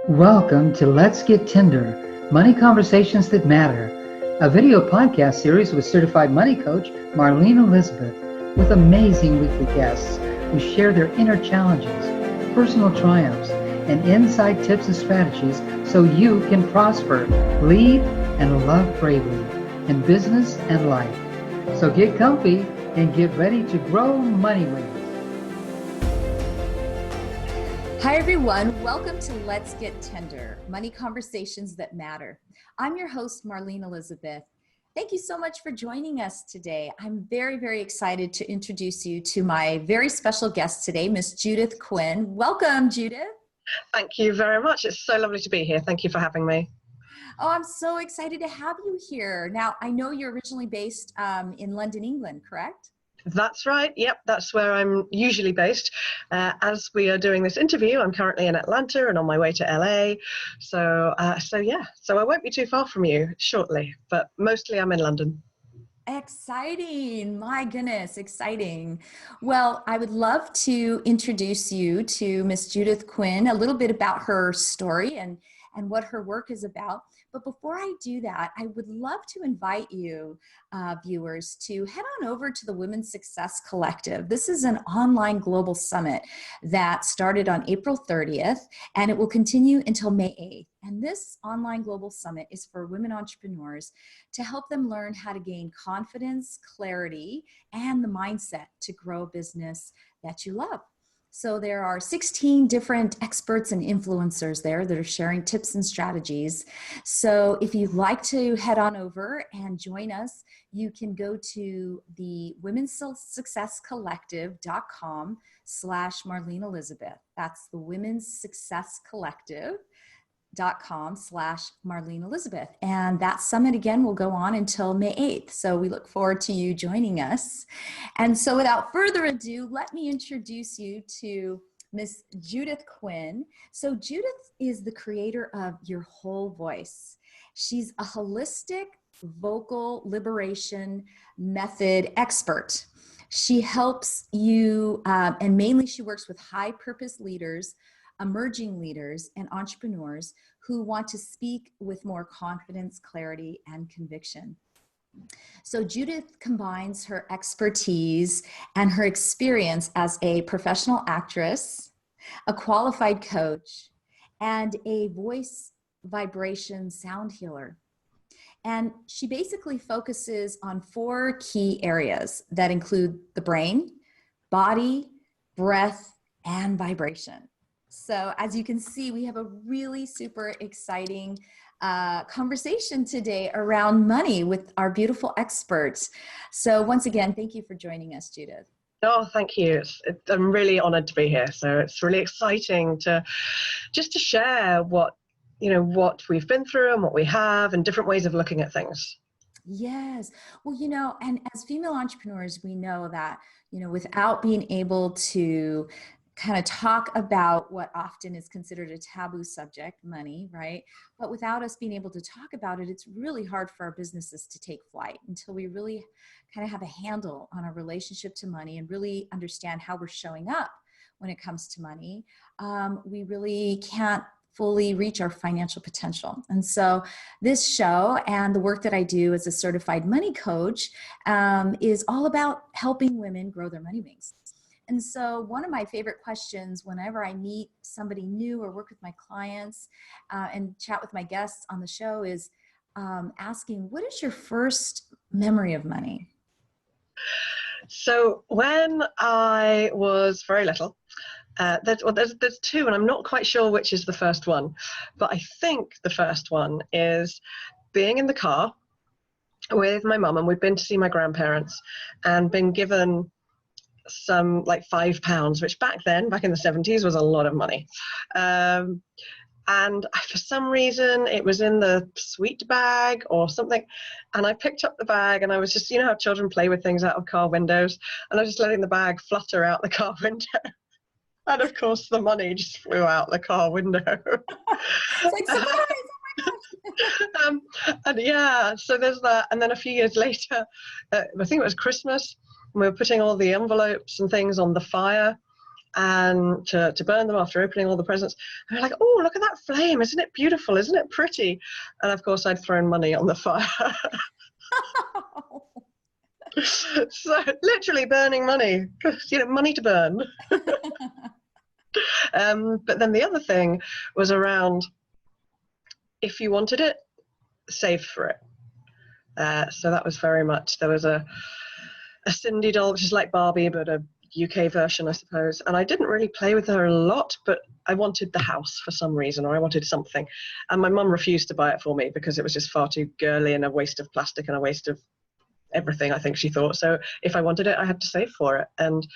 Welcome to Let's Get Tender, Money Conversations That Matter, a video podcast series with certified money coach Marlene Elizabeth, with amazing weekly guests who share their inner challenges, personal triumphs, and inside tips and strategies so you can prosper, lead, and love bravely in business and life. So get comfy and get ready to grow money wings. Hi, everyone. Welcome to Let's Get Tender, Money Conversations That Matter. I'm your host, Marlene Elizabeth. Thank you so much for joining us today. I'm very, very excited to introduce you to my very special guest today, Miss Judith Quin. Welcome, Judith. Thank you very much. It's so lovely to be here. Thank you for having me. Oh, I'm so excited to have you here. Now, I know you're originally based in London, England, correct? That's right. Yep, that's where I'm usually based. As we are doing this interview, I'm currently in Atlanta and on my way to LA. So I won't be too far from you shortly, but mostly I'm in London. Exciting. My goodness, exciting. Well, I would love to introduce you to Miss Judith Quin, a little bit about her story and what her work is about. But before I do that, I would love to invite you, viewers, to head on over to the Women's Success Collective. This is an online global summit that started on April 30th, and it will continue until May 8th. And this online global summit is for women entrepreneurs to help them learn how to gain confidence, clarity, and the mindset to grow a business that you love. So there are 16 different experts and influencers there that are sharing tips and strategies. So if you'd like to head on over and join us, you can go to the womenssuccesscollective.com/Marlene Elizabeth. That's the Women's Success Collective.com/Marlene Elizabeth. And that summit again will go on until May 8th. So we look forward to you joining us. And so without further ado, let me introduce you to Miss Judith Quin. So Judith is the creator of Your Whole Voice. She's a holistic vocal liberation method expert. She helps you, and mainly she works with high purpose leaders, emerging leaders, and entrepreneurs who want to speak with more confidence, clarity, and conviction. So Judith combines her expertise and her experience as a professional actress, a qualified coach, and a voice vibration sound healer. And she basically focuses on 4 key areas that include the brain, body, breath, and vibration. So as you can see, we have a really super exciting conversation today around money with our beautiful experts. So once again, thank you for joining us, Judith. Oh, thank you. I'm really honored to be here. So it's really exciting to share what we've been through and what we have and different ways of looking at things. Yes. Well, and as female entrepreneurs, we know that, without being able to kind of talk about what often is considered a taboo subject, money, right? But without us being able to talk about it, it's really hard for our businesses to take flight until we really kind of have a handle on our relationship to money and really understand how we're showing up when it comes to money. We really can't fully reach our financial potential. And so this show and the work that I do as a certified money coach is all about helping women grow their money wings. And so one of my favorite questions whenever I meet somebody new or work with my clients and chat with my guests on the show is asking, what is your first memory of money? So when I was very little, there's 2, and I'm not quite sure which is the first one, but I think the first one is being in the car with my mum, and we've been to see my grandparents and been given some like £5, which back in the 70s was a lot of money. And for some reason it was in the sweet bag or something, and I picked up the bag and I was just, how children play with things out of car windows, and I was just letting the bag flutter out the car window. And of course the money just flew out the car window. It's like, surprise! So there's that. And then a few years later, I think it was Christmas, we were putting all the envelopes and things on the fire, and to burn them after opening all the presents. And we're like, oh, look at that flame. Isn't it beautiful? Isn't it pretty? And of course, I'd thrown money on the fire. So literally burning money, money to burn. But then the other thing was around, if you wanted it, save for it. So that was very much, there was a Cindy doll, which is like Barbie, but a UK version, I suppose. And I didn't really play with her a lot, but I wanted the house for some reason, or I wanted something. And my mum refused to buy it for me because it was just far too girly and a waste of plastic and a waste of everything, I think she thought. So if I wanted it, I had to save for it. And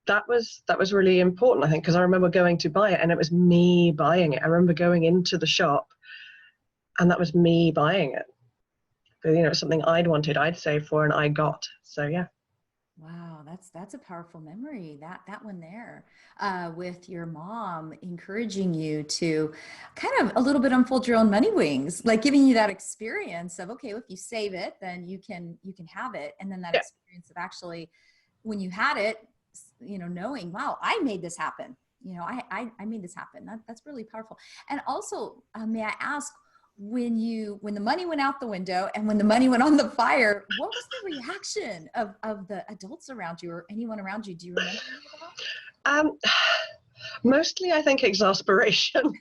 that was really important, I think, because I remember going to buy it and it was me buying it. I remember going into the shop and that was me buying it. But, something I'd wanted, I'd saved for, and I got. So yeah. Wow, that's a powerful memory. That one there, with your mom encouraging you to kind of a little bit unfold your own money wings, like giving you that experience of, okay, if you save it, then you can have it, and then that experience of actually, when you had it, knowing, wow, I made this happen. I made this happen. That's really powerful. And also, may I ask, when the money went out the window and when the money went on the fire, what was the reaction of the adults around you or anyone around you? Do you remember any of that? Mostly, I think, exasperation.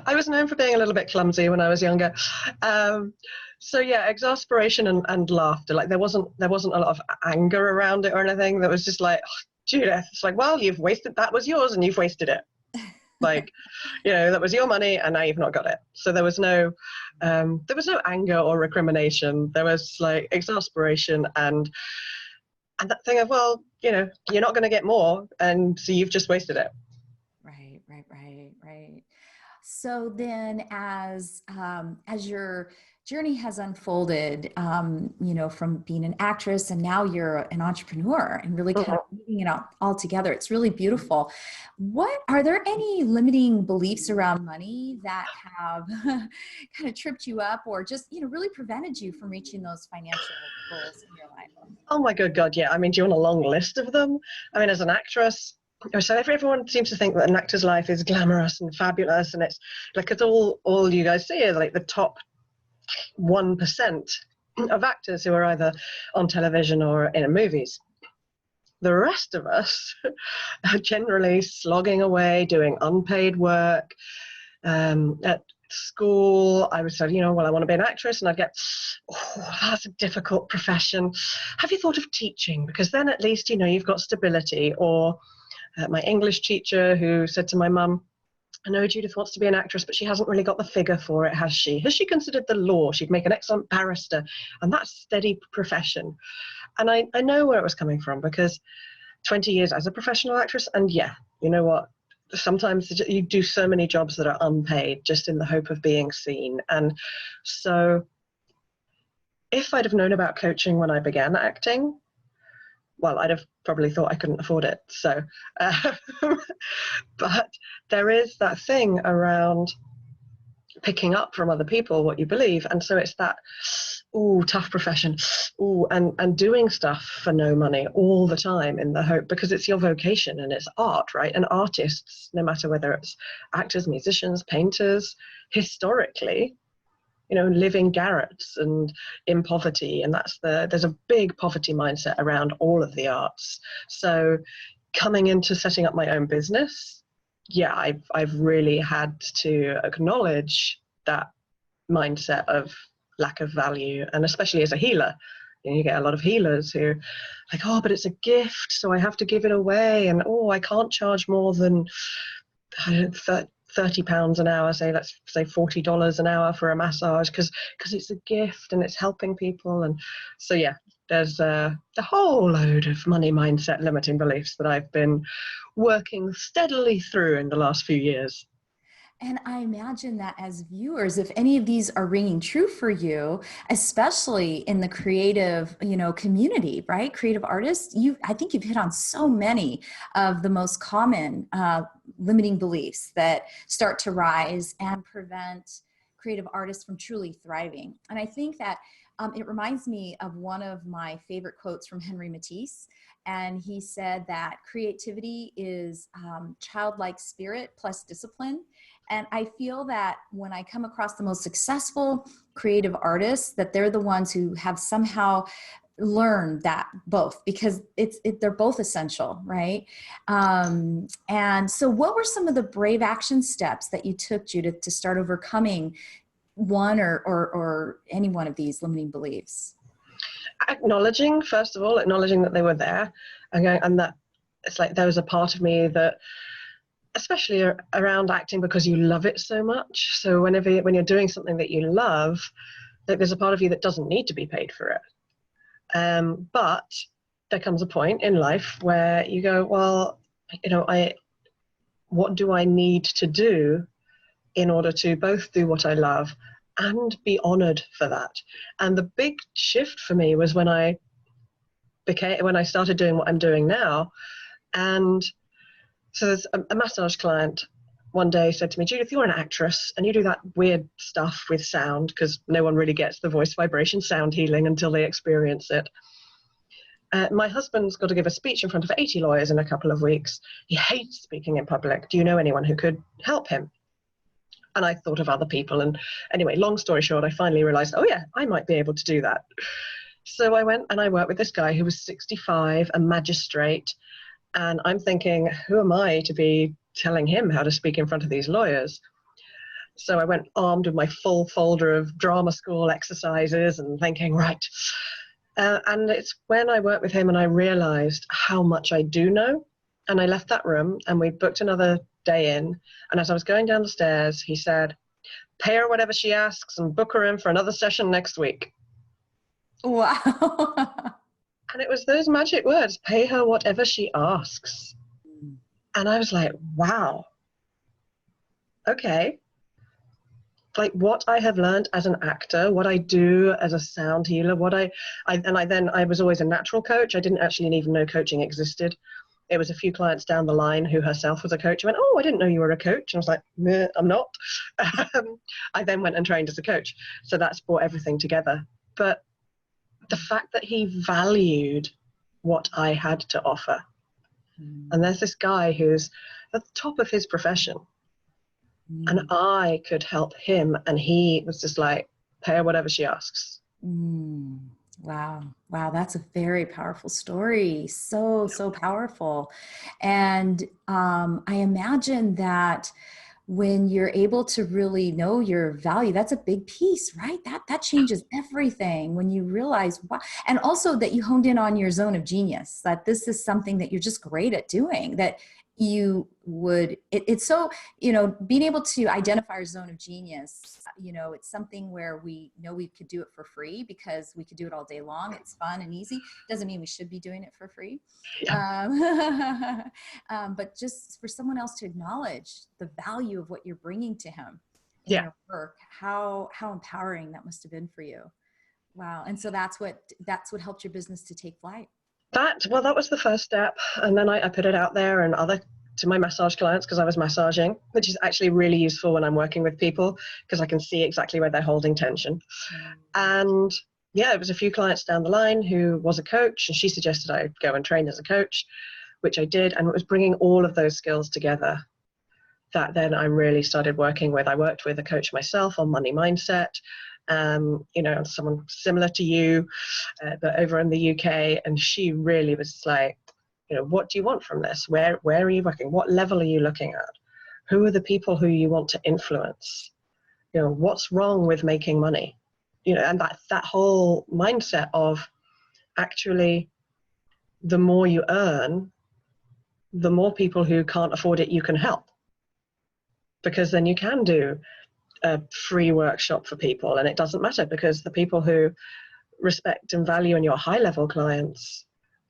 I was known for being a little bit clumsy when I was younger. So yeah, exasperation and laughter. Like there wasn't a lot of anger around it or anything. That was just like, oh, Judith, it's like, well, you've wasted, that was yours and you've wasted it. Like, that was your money and now you've not got it. So there was no anger or recrimination. There was like exasperation and that thing of, well, you're not going to get more, and so you've just wasted it. Right. So then, as your journey has unfolded, from being an actress and now you're an entrepreneur and really kind of weaving it all together. It's really beautiful. Are there any limiting beliefs around money that have kind of tripped you up or just, really prevented you from reaching those financial goals in your life? Oh my good God, yeah. I mean, do you want a long list of them? I mean, as an actress, so everyone seems to think that an actor's life is glamorous and fabulous, and it's like, it's all you guys see is like the top 1% of actors who are either on television or in movies. The rest of us are generally slogging away, doing unpaid work. At school, I would say, well, I want to be an actress, and I'd get, oh, that's a difficult profession. Have you thought of teaching? Because then at least, you've got stability. Or my English teacher who said to my mum, I know Judith wants to be an actress, but she hasn't really got the figure for it, has she? Has she considered the law? She'd make an excellent barrister, and that's steady profession. And I know where it was coming from, because 20 years as a professional actress, and yeah, you know what? Sometimes you do so many jobs that are unpaid just in the hope of being seen. And so if I'd have known about coaching when I began acting, well, I'd have probably thought I couldn't afford it. So, but there is that thing around picking up from other people what you believe. And so it's that, tough profession, and doing stuff for no money all the time in the hope, because it's your vocation and it's art, right? And artists, no matter whether it's actors, musicians, painters, historically, live in garrets and in poverty, and there's a big poverty mindset around all of the arts. So coming into setting up my own business, yeah, I've really had to acknowledge that mindset of lack of value, and especially as a healer. You get a lot of healers who like, oh, but it's a gift, so I have to give it away, and I can't charge more than £30 an hour, let's say $40 an hour for a massage, because it's a gift and it's helping people. And so yeah, there's a whole load of money mindset limiting beliefs that I've been working steadily through in the last few years. And I imagine that as viewers, if any of these are ringing true for you, especially in the creative, community, right? Creative artists, I think you've hit on so many of the most common limiting beliefs that start to rise and prevent creative artists from truly thriving. And I think that it reminds me of one of my favorite quotes from Henry Matisse. And he said that creativity is childlike spirit plus discipline. And I feel that when I come across the most successful creative artists, that they're the ones who have somehow learned that both, because they're both essential, right? And so what were some of the brave action steps that you took, Judith, to start overcoming one or any one of these limiting beliefs? Acknowledging, first of all, acknowledging that they were there, and that it's like there was a part of me that, especially around acting, because you love it so much. So when you're doing something that you love, there's a part of you that doesn't need to be paid for it. But there comes a point in life where you go, well, what do I need to do in order to both do what I love and be honored for that? And the big shift for me was when I started doing what I'm doing now. And so there's a massage client one day said to me, Judith, you're an actress and you do that weird stuff with sound, because no one really gets the voice vibration sound healing until they experience it. My husband's got to give a speech in front of 80 lawyers in a couple of weeks. He hates speaking in public. Do you know anyone who could help him? And I thought of other people. And anyway, long story short, I finally realized, oh yeah, I might be able to do that. So I went and I worked with this guy who was 65, a magistrate. And I'm thinking, who am I to be telling him how to speak in front of these lawyers? So I went armed with my full folder of drama school exercises and thinking, right. And it's when I worked with him and I realized how much I do know. And I left that room and we booked another day in. And as I was going down the stairs, he said, pay her whatever she asks and book her in for another session next week. Wow. And it was those magic words, pay her whatever she asks. And I was like, wow, okay. Like what I have learned as an actor, what I do as a sound healer, I was always a natural coach. I didn't actually even know coaching existed. It was a few clients down the line who herself was a coach. I went, oh, I didn't know you were a coach. And I was like, meh, I'm not. I then went and trained as a coach. So that's brought everything together. But the fact that he valued what I had to offer. And there's this guy who's at the top of his profession. And I could help him. And he was just like, pay her whatever she asks. Wow. Wow. That's a very powerful story. So powerful. And I imagine that when you're able to really know your value, that's a big piece, right? That changes everything when you realize, wow. And also that you honed in on your zone of genius, that this is something that you're just great at doing, that you would, it's so, being able to identify our zone of genius, it's something where we know we could do it for free because we could do it all day long. It's fun and easy. Doesn't mean we should be doing it for free. Yeah. But just for someone else to acknowledge the value of what you're bringing to him in your work, how empowering that must have been for you. Wow. And so that's what helped your business to take flight. That was the first step. And then I put it out there and to my massage clients, because I was massaging, which is actually really useful when I'm working with people because I can see exactly where they're holding tension. And yeah, it was a few clients down the line who was a coach, and she suggested I go and train as a coach, which I did. And it was bringing all of those skills together that then I really started working with. I worked with a coach myself on money mindset. Someone similar to you, but over in the UK, and she really was like, what do you want from this? Where are you working? What level are you looking at? Who are the people who you want to influence? What's wrong with making money? And that whole mindset of actually, the more you earn, the more people who can't afford it you can help, because then you can do a free workshop for people, and it doesn't matter, because the people who respect and value in your high level clients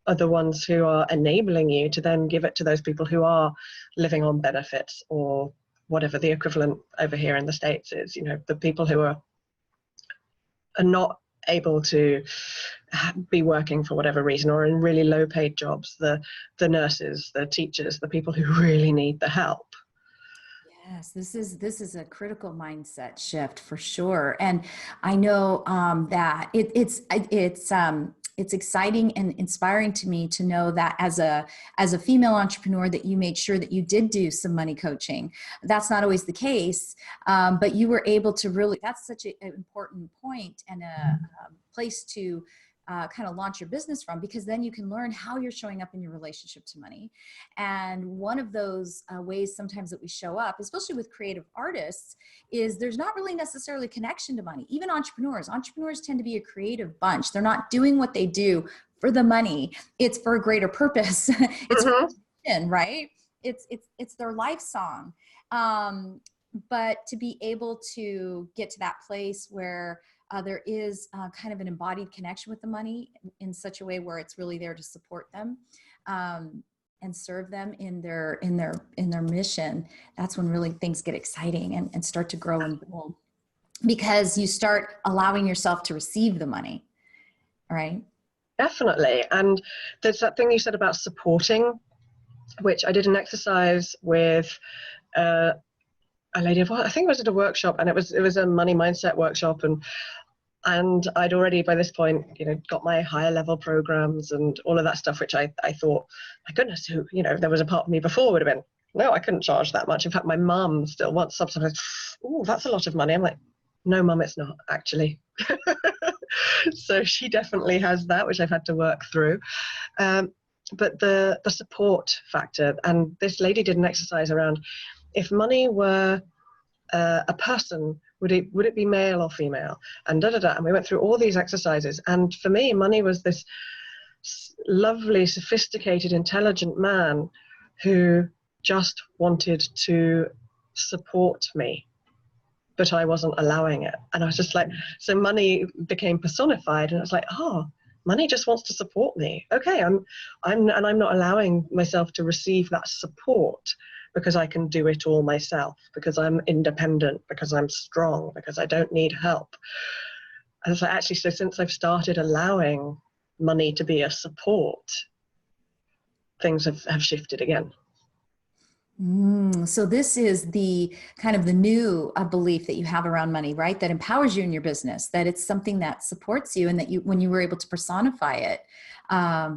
are the ones who are enabling you to then give it to those people who are living on benefits, or whatever the equivalent over here in the States is. The people who are not able to be working for whatever reason, or in really low paid jobs, the nurses, the teachers, the people who really need the help. Yes, this is a critical mindset shift for sure, and I know that it's exciting and inspiring to me to know that as a female entrepreneur that you made sure that you did do some money coaching. That's not always the case, but you were able to really. That's such an important point and a place to kind of launch your business from, because then you can learn how you're showing up in your relationship to money. And one of those ways sometimes that we show up, especially with creative artists, is there's not really necessarily connection to money. Even entrepreneurs tend to be a creative bunch. They're not doing what they do for the money. It's for a greater purpose. It's for mission, right? It's their life song. But to be able to get to that place where there is kind of an embodied connection with the money in such a way where it's really there to support them and serve them in their mission. That's when really things get exciting and start to grow and boom, because you start allowing yourself to receive the money, right? Definitely. And there's that thing you said about supporting, which I did an exercise with a lady of, I think it was at a workshop, and it was a money mindset workshop, and I'd already by this point, got my higher level programs and all of that stuff, which I thought, my goodness, there was a part of me before would have been, no, I couldn't charge that much. In fact, my mum still wants sometimes, oh, that's a lot of money. I'm like, no, mum, it's not actually. So she definitely has that, which I've had to work through. But the support factor, and this lady did an exercise around, if money were a person, would it be male or female? And and we went through all these exercises. And for me, money was this lovely, sophisticated, intelligent man who just wanted to support me, but I wasn't allowing it. And I was just like, so money became personified, and I was like, oh, money just wants to support me. Okay, I'm not allowing myself to receive that support, because I can do it all myself, because I'm independent, because I'm strong, because I don't need help. And so actually, so since I've started allowing money to be a support, things have shifted again. So this is the kind of the new belief that you have around money, right? That empowers you in your business, that it's something that supports you, and that when you were able to personify it.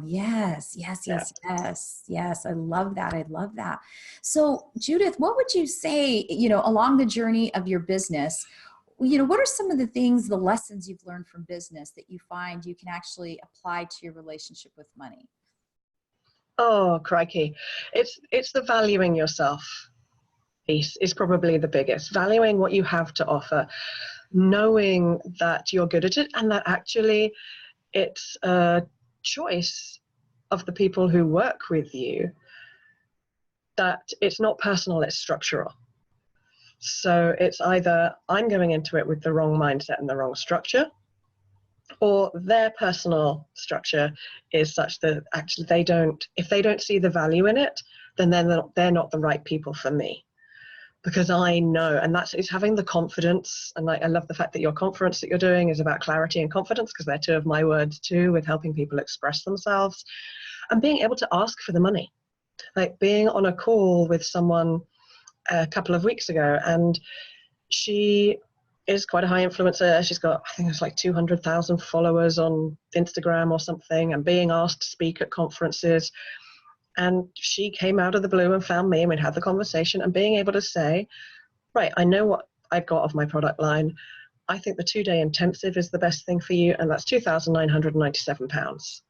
Yes. I love that. I love that. So Judith, what would you say, along the journey of your business, what are some of the things, the lessons you've learned from business that you find you can actually apply to your relationship with money? Oh, crikey. It's the valuing yourself piece is probably the biggest. Valuing what you have to offer, knowing that you're good at it, and that actually it's a choice of the people who work with you, that it's not personal, it's structural. So it's either I'm going into it with the wrong mindset and the wrong structure, or their personal structure is such that actually if they don't see the value in it, then they're not the right people for me. Because I know, and it's having the confidence, and I love the fact that your conference that you're doing is about clarity and confidence, because they're two of my words too, with helping people express themselves, and being able to ask for the money. Like being on a call with someone a couple of weeks ago, and she is quite a high influencer. She's got, I think it's like 200,000 followers on Instagram or something, and being asked to speak at conferences. And she came out of the blue and found me, and we'd had the conversation, and being able to say, right, I know what I've got of my product line. I think the 2-day intensive is the best thing for you, and that's £2,997.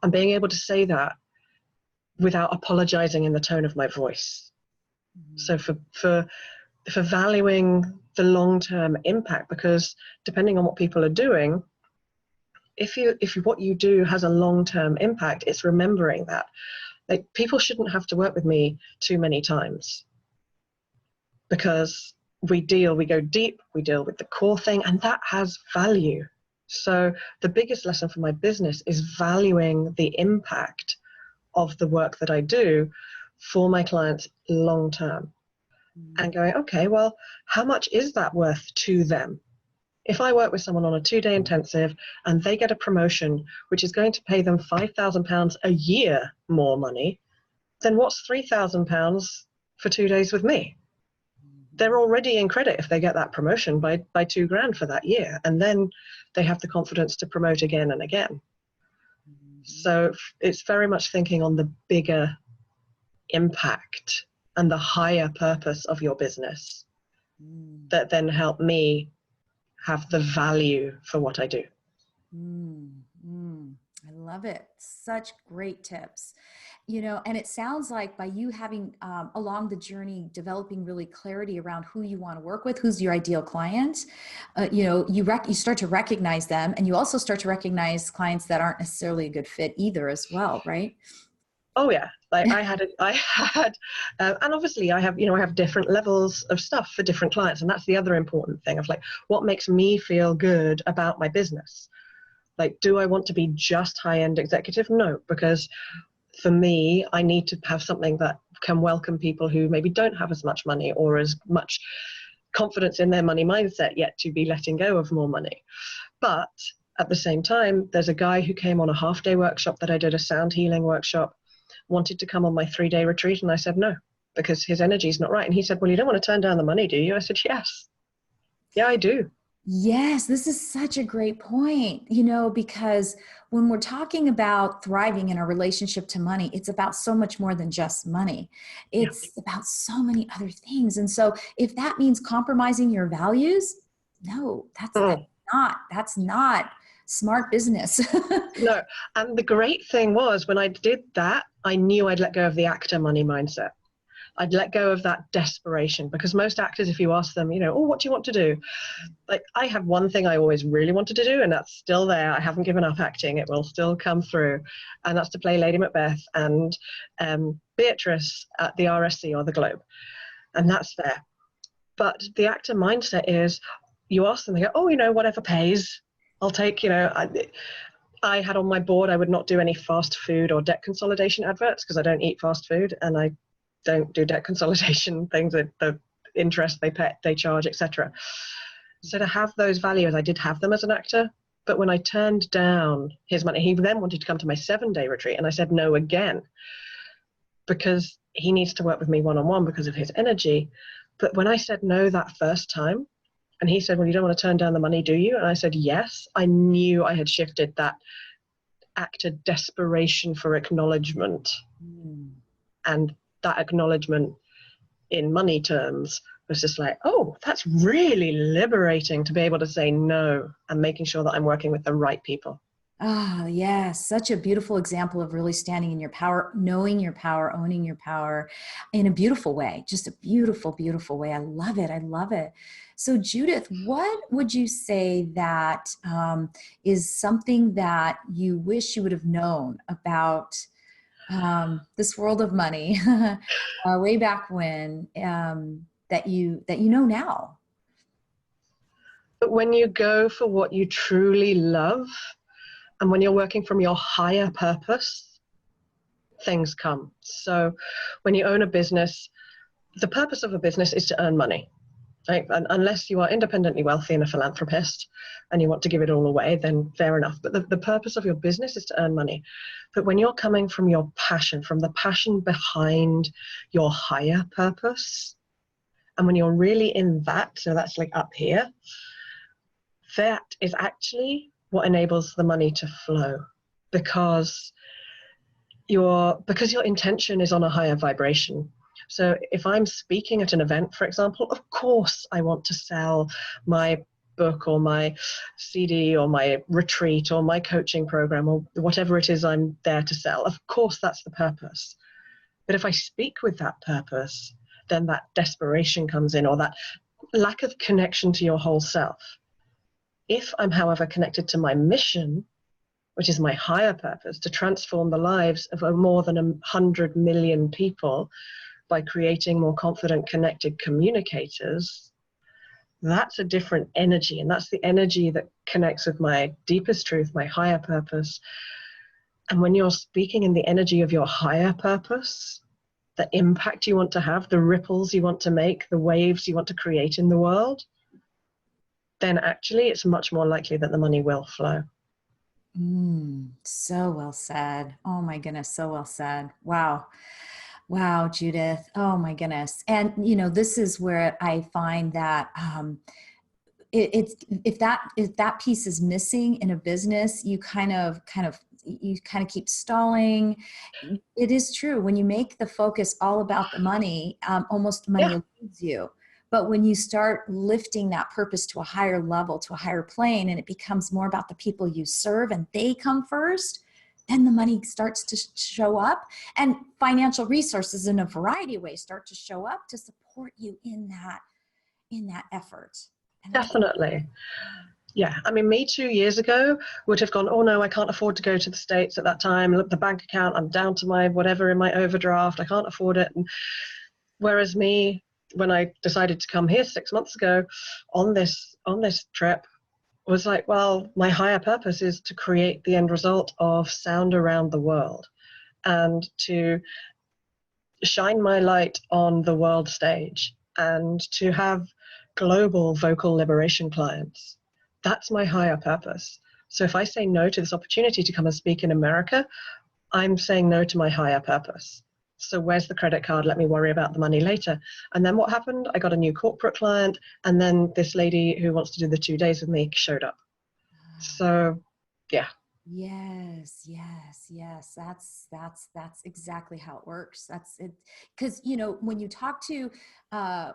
And being able to say that without apologizing in the tone of my voice. So for valuing the long-term impact, because depending on what people are doing, if what you do has a long-term impact, it's remembering that. Like, people shouldn't have to work with me too many times, because we go deep, we deal with the core thing, and that has value. So the biggest lesson for my business is valuing the impact of the work that I do for my clients long term. And going, okay, well, how much is that worth to them? If I work with someone on a 2-day intensive and they get a promotion, which is going to pay them £5,000 a year more money, then what's £3,000 for 2 days with me? they're already in credit if they get that promotion by $2,000 for that year. And then they have the confidence to promote again and again. So it's very much thinking on the bigger impact and the higher purpose of your business that then help me have the value for what I do. I love it. Such great tips. You know, and it sounds like by you having along the journey, developing really clarity around who you want to work with, who's your ideal client, you know, you start to recognize them, and you also start to recognize clients that aren't necessarily a good fit either as well, right? Oh yeah, like I had, and obviously I have different levels of stuff for different clients, and that's the other important thing of like, what makes me feel good about my business? Like, do I want to be just high-end executive? No, because for me, I need to have something that can welcome people who maybe don't have as much money or as much confidence in their money mindset yet to be letting go of more money. But at the same time, there's a guy who came on a half-day workshop that I did, a sound healing workshop, wanted to come on my 3-day retreat, and I said no, because his energy is not right. And he said, well, you don't want to turn down the money, do you? I said, yes. Yeah, I do. Yes, this is such a great point, you know, because when we're talking about thriving in our relationship to money, it's about so much more than just money. It's about so many other things. And so if that means compromising your values, no, that's not smart business. No. And the great thing was when I did that, I knew I'd let go of the actor money mindset. I'd let go of that desperation, because most actors, if you ask them, you know, oh, what do you want to do? Like, I have one thing I always really wanted to do, and that's still there. I haven't given up acting. It will still come through. And that's to play Lady Macbeth and Beatrice at the RSC or the Globe. And that's there. But the actor mindset is, you ask them, they go, oh, you know, whatever pays, I'll take, you know, I had on my board, I would not do any fast food or debt consolidation adverts because I don't eat fast food, and I don't do debt consolidation things, the interest they charge, etc. So to have those values, I did have them as an actor, but when I turned down his money, he then wanted to come to my 7-day retreat, and I said no again, because he needs to work with me one-on-one because of his energy. But when I said no that first time, and he said, well, you don't want to turn down the money, do you? And I said, yes. I knew I had shifted that actor desperation for acknowledgement. And that acknowledgement in money terms was just like, oh, that's really liberating to be able to say no, and making sure that I'm working with the right people. Ah, yes. Such a beautiful example of really standing in your power, knowing your power, owning your power in a beautiful way. Just a beautiful, beautiful way. I love it. I love it. So Judith, what would you say that is something that you wish you would have known about this world of money way back when, that you know now? But when you go for what you truly love, and when you're working from your higher purpose, things come. So when you own a business, the purpose of a business is to earn money. Right? And unless you are independently wealthy and a philanthropist and you want to give it all away, then fair enough. But the purpose of your business is to earn money. But when you're coming from your passion, from the passion behind your higher purpose, and when you're really in that, so that's like up here, that is actually what enables the money to flow, because your intention is on a higher vibration. So if I'm speaking at an event, for example, of course I want to sell my book or my CD or my retreat or my coaching program or whatever it is I'm there to sell. Of course that's the purpose. But if I speak with that purpose, then that desperation comes in, or that lack of connection to your whole self. If I'm, however, connected to my mission, which is my higher purpose, to transform the lives of more than 100 million people by creating more confident, connected communicators, that's a different energy. And that's the energy that connects with my deepest truth, my higher purpose. And when you're speaking in the energy of your higher purpose, the impact you want to have, the ripples you want to make, the waves you want to create in the world, then actually it's much more likely that the money will flow. So well said. Oh my goodness, so well said. Wow. Wow, Judith. Oh my goodness. And you know, this is where I find that it's if that piece is missing in a business, you kind of keep stalling. It is true when you make the focus all about the money, almost money Yeah, eludes you. But when you start lifting that purpose to a higher level, to a higher plane, and it becomes more about the people you serve and they come first, then the money starts to show up, and financial resources in a variety of ways start to show up to support you in that effort. And that's definitely. Yeah, I mean, me 2 years ago would have gone, oh no, I can't afford to go to the States at that time. Look, the bank account, I'm down to my whatever in my overdraft. I can't afford it. And whereas me, when I decided to come here 6 months ago on this trip, was like, well, my higher purpose is to create the end result of sound around the world and to shine my light on the world stage and to have global vocal liberation clients. That's my higher purpose. So if I say no to this opportunity to come and speak in America, I'm saying no to my higher purpose. So where's the credit card? Let me worry about the money later. And then what happened? I got a new corporate client, and then this lady who wants to do the 2 days with me showed up. So yeah. Yes, yes, yes. That's exactly how it works. That's it. Because, you know, when you talk to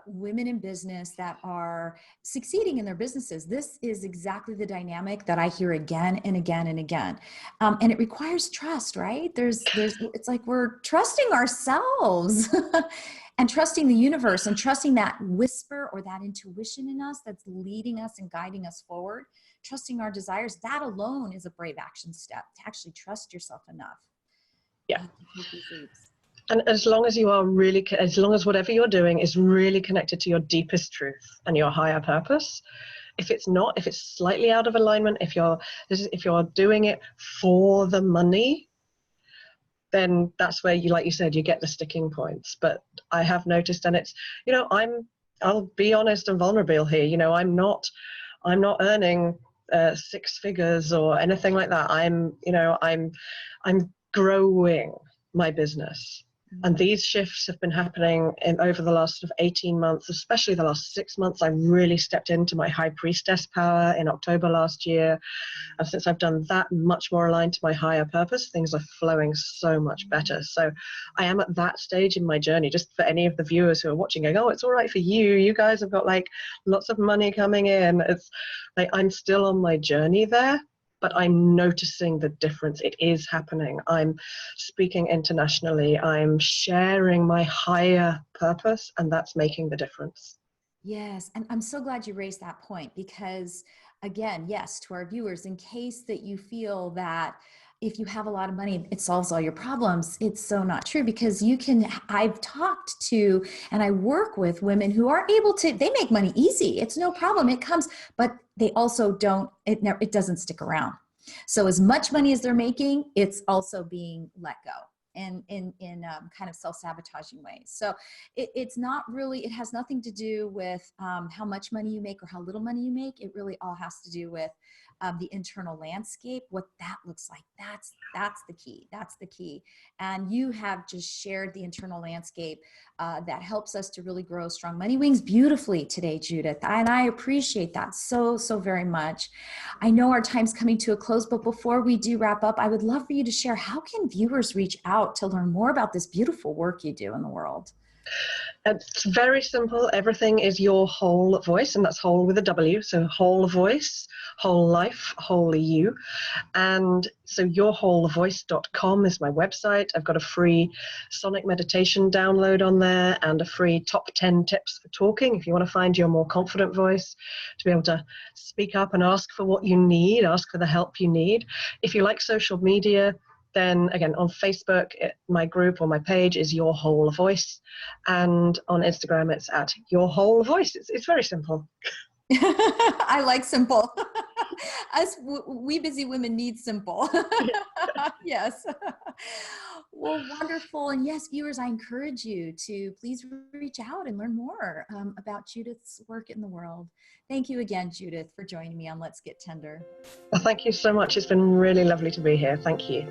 women in business that are succeeding in their businesses, this is exactly the dynamic that I hear again and again and again. And it requires trust, right? It's like we're trusting ourselves and trusting the universe and trusting that whisper or that intuition in us that's leading us and guiding us forward. Trusting our desires, that alone is a brave action step, to actually trust yourself enough Yeah. to take these leaps. And as long as you are really, as long as whatever you're doing is really connected to your deepest truth and your higher purpose, if it's not, if it's slightly out of alignment, if you're doing it for the money, then that's where you, like you said, you get the sticking points. But I have noticed, and it's, you know, I'll be honest and vulnerable here. You know, I'm not earning six figures or anything like that. I'm growing my business. And these shifts have been happening over the last sort of 18 months, especially the last 6 months. I really stepped into my high priestess power in October last year. And since I've done that, much more aligned to my higher purpose, things are flowing so much better. So I am at that stage in my journey. Just for any of the viewers who are watching going, oh, it's all right for you. You guys have got like lots of money coming in. It's like I'm still on my journey there, but I'm noticing the difference. It is happening. I'm speaking internationally. I'm sharing my higher purpose, and that's making the difference. Yes. And I'm so glad you raised that point because, again, yes, to our viewers, in case that you feel that if you have a lot of money, it solves all your problems, it's so not true because I've talked to and I work with women who are able to, they make money easy. It's no problem. It comes, but they also it doesn't stick around. So as much money as they're making, it's also being let go in kind of self-sabotaging ways. So it's not really, it has nothing to do with how much money you make or how little money you make. It really all has to do with the internal landscape, what that looks like. That's the key. That's the key. And you have just shared the internal landscape that helps us to really grow strong money wings beautifully today, Judith. And I appreciate that so, so very much. I know our time's coming to a close, but before we do wrap up, I would love for you to share, how can viewers reach out to learn more about this beautiful work you do in the world? It's very simple. Everything is your whole voice, and that's whole with a W. So whole voice, whole life, whole you. And so yourwholevoice.com is my website. I've got a free sonic meditation download on there and a free top 10 tips for talking. If you want to find your more confident voice, to be able to speak up and ask for what you need, ask for the help you need. If you like social media, then again, on Facebook, my group or my page is Your Whole Voice. And on Instagram, it's at Your Whole Voice. It's very simple. I like simple. We busy women need simple. Yes. Well, wonderful. And yes, viewers, I encourage you to please reach out and learn more about Judith's work in the world. Thank you again, Judith, for joining me on Let's Get Tender. Well, thank you so much. It's been really lovely to be here. Thank you.